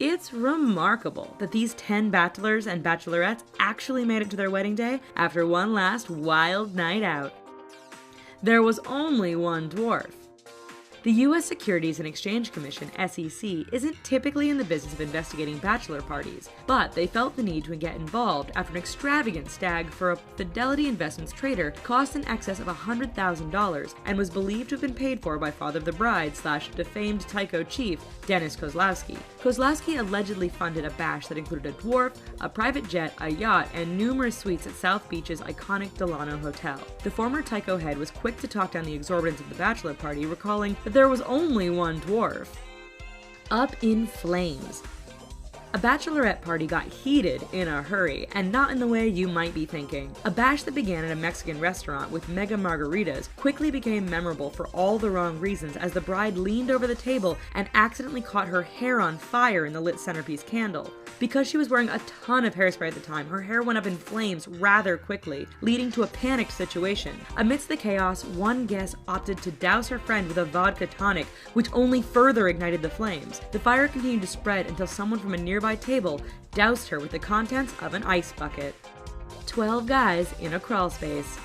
It's remarkable that these 10 bachelors and bachelorettes actually made it to their wedding day after one last wild night out. There was only one dwarf. The U.S. Securities and Exchange Commission, SEC, isn't typically in the business of investigating bachelor parties, but they felt the need to get involved after an extravagant stag for a Fidelity Investments trader cost in excess of $100,000 and was believed to have been paid for by father of the bride / defamed Tyco chief, Dennis Kozlowski. Kozlowski allegedly funded a bash that included a dwarf, a private jet, a yacht, and numerous suites at South Beach's iconic Delano Hotel. The former Tyco head was quick to talk down the exorbitance of the bachelor party, recalling that there was only one dwarf. Up in flames. A bachelorette party got heated in a hurry, and not in the way you might be thinking. A bash that began at a Mexican restaurant with mega margaritas quickly became memorable for all the wrong reasons as the bride leaned over the table and accidentally caught her hair on fire in the lit centerpiece candle. Because she was wearing a ton of hairspray at the time, her hair went up in flames rather quickly, leading to a panicked situation. Amidst the chaos, one guest opted to douse her friend with a vodka tonic, which only further ignited the flames. The fire continued to spread until someone from a nearby table doused her with the contents of an ice bucket. 12 guys in a crawl space.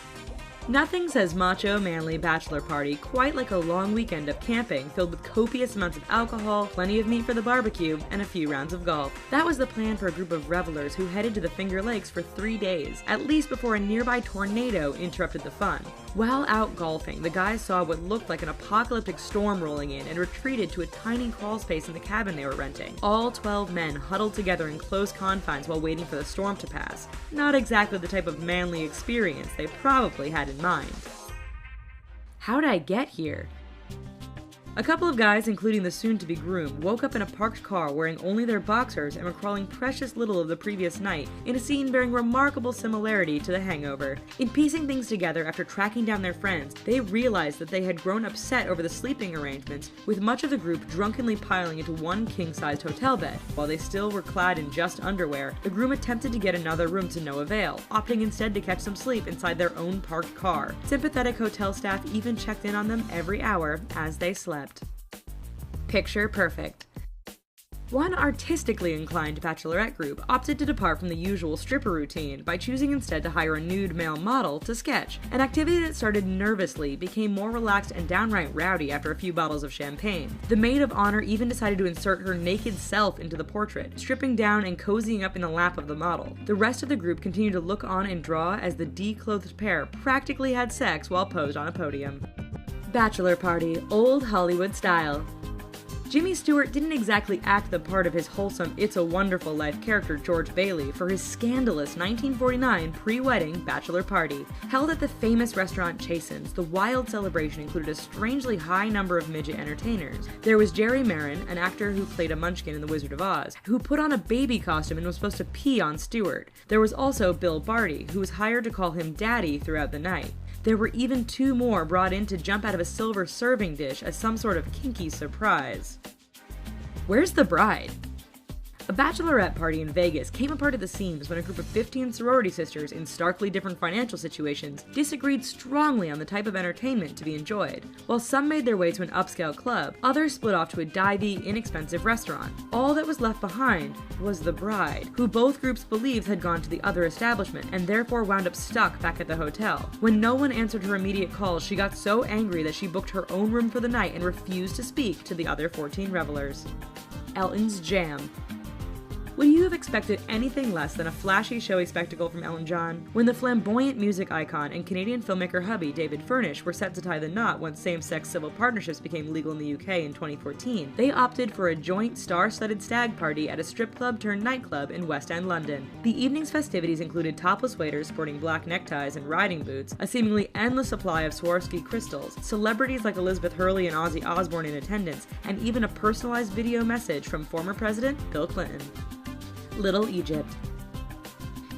Nothing says macho, manly bachelor party quite like a long weekend of camping filled with copious amounts of alcohol, plenty of meat for the barbecue, and a few rounds of golf. That was the plan for a group of revelers who headed to the Finger Lakes for 3 days, at least before a nearby tornado interrupted the fun. While out golfing, the guys saw what looked like an apocalyptic storm rolling in and retreated to a tiny crawl space in the cabin they were renting. All 12 men huddled together in close confines while waiting for the storm to pass. Not exactly the type of manly experience they probably had in mind. How'd I get here? A couple of guys, including the soon-to-be groom, woke up in a parked car wearing only their boxers and recalling precious little of the previous night in a scene bearing remarkable similarity to The Hangover. In piecing things together after tracking down their friends, they realized that they had grown upset over the sleeping arrangements, with much of the group drunkenly piling into one king-sized hotel bed. While they still were clad in just underwear, the groom attempted to get another room to no avail, opting instead to catch some sleep inside their own parked car. Sympathetic hotel staff even checked in on them every hour as they slept. Picture perfect. One artistically inclined bachelorette group opted to depart from the usual stripper routine by choosing instead to hire a nude male model to sketch. An activity that started nervously became more relaxed and downright rowdy after a few bottles of champagne. The maid of honor even decided to insert her naked self into the portrait, stripping down and cozying up in the lap of the model. The rest of the group continued to look on and draw as the declothed pair practically had sex while posed on a podium. Bachelor party, old Hollywood style. Jimmy Stewart didn't exactly act the part of his wholesome It's a Wonderful Life character George Bailey for his scandalous 1949 pre-wedding bachelor party. Held at the famous restaurant Chasen's, the wild celebration included a strangely high number of midget entertainers. There was Jerry Marin, an actor who played a munchkin in The Wizard of Oz, who put on a baby costume and was supposed to pee on Stewart. There was also Bill Barty, who was hired to call him Daddy throughout the night. There were even 2 more brought in to jump out of a silver serving dish as some sort of kinky surprise. Where's the bride? A bachelorette party in Vegas came apart at the seams when a group of 15 sorority sisters in starkly different financial situations disagreed strongly on the type of entertainment to be enjoyed. While some made their way to an upscale club, others split off to a divey, inexpensive restaurant. All that was left behind was the bride, who both groups believed had gone to the other establishment and therefore wound up stuck back at the hotel. When no one answered her immediate calls, she got so angry that she booked her own room for the night and refused to speak to the other 14 revelers. Elton's Jam. Would you have expected anything less than a flashy, showy spectacle from Elton John? When the flamboyant music icon and Canadian filmmaker hubby David Furnish were set to tie the knot once same-sex civil partnerships became legal in the UK in 2014, they opted for a joint star-studded stag party at a strip club turned nightclub in West End London. The evening's festivities included topless waiters sporting black neckties and riding boots, a seemingly endless supply of Swarovski crystals, celebrities like Elizabeth Hurley and Ozzy Osbourne in attendance, and even a personalized video message from former President Bill Clinton. Little Egypt.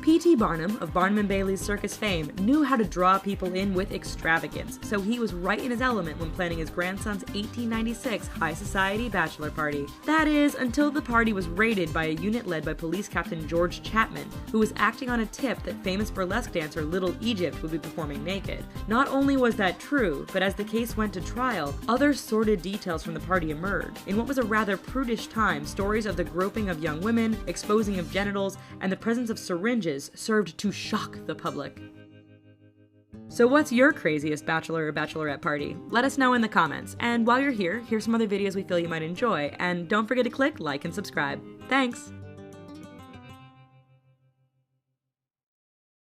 P.T. Barnum, of Barnum and Bailey's circus fame, knew how to draw people in with extravagance, so he was right in his element when planning his grandson's 1896 high society bachelor party. That is, until the party was raided by a unit led by police captain George Chapman, who was acting on a tip that famous burlesque dancer Little Egypt would be performing naked. Not only was that true, but as the case went to trial, other sordid details from the party emerged. In what was a rather prudish time, stories of the groping of young women, exposing of genitals, and the presence of syringes served to shock the public. So what's your craziest bachelor or bachelorette party? Let us know in the comments. And while you're here, here's some other videos we feel you might enjoy, and don't forget to click like and subscribe. Thanks!